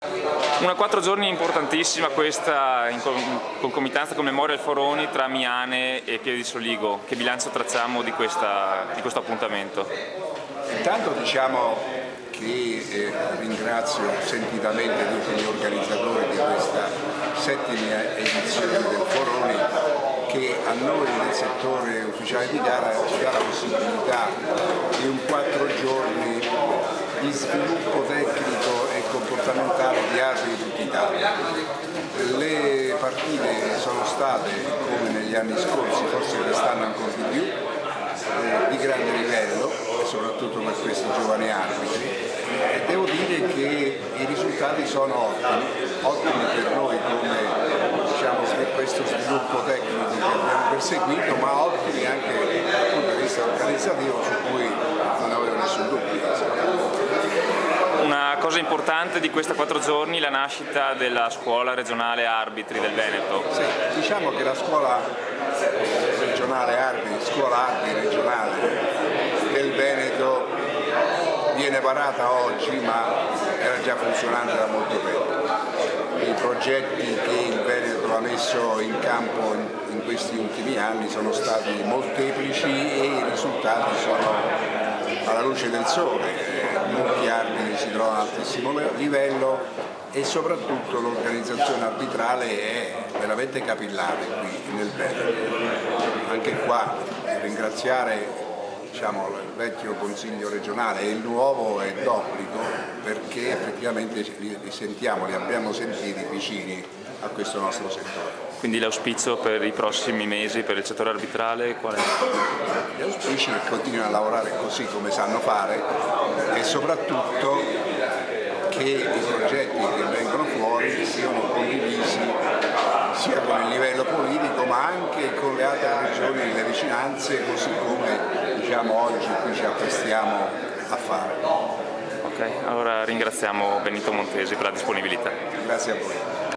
Una 4 giorni importantissima questa, in concomitanza con Memorial Foroni tra Miane e Pieve di Soligo. Che bilancio tracciamo di questo appuntamento? Intanto diciamo che ringrazio sentitamente tutti gli organizzatori di questa 7ª edizione del Foroni, che a noi del settore ufficiale di gara ci dà la possibilità di un 4 giorni di sviluppo tecnico e comportamentale di arbitri di tutta Italia. Le partite sono state, come negli anni scorsi, forse quest'anno ancora di più, di grande livello, e soprattutto per questi giovani arbitri, e devo dire che i risultati sono ottimi per noi come questo sviluppo tecnico che abbiamo perseguito, ma ottimi anche dal punto di vista organizzativo, su cui non avevo nessun dubbio. Una cosa importante di questi 4 giorni è la nascita della scuola regionale arbitri del Veneto. Sì, diciamo che la scuola regionale arbitri regionale del Veneto viene varata oggi, ma era già funzionante da molto tempo. I progetti che il Veneto ha messo in campo in questi ultimi anni sono stati molteplici e i risultati sono alla luce del sole. Molti arbitri si trovano ad altissimo livello e soprattutto l'organizzazione arbitrale è veramente capillare qui nel Veneto. Anche qua ringraziare il vecchio consiglio regionale e il nuovo è d'obbligo, perché effettivamente li abbiamo sentiti vicini a questo nostro settore. Quindi l'auspicio per i prossimi mesi per il settore arbitrale qual è? Gli auspici che continuino a lavorare così come sanno fare e soprattutto che i progetti che vengono fuori siano condivisi sia con il livello politico ma anche con le altre regioni e le vicinanze, così come oggi qui ci apprestiamo a fare. Ok, allora ringraziamo Benito Montesi per la disponibilità. Grazie a voi.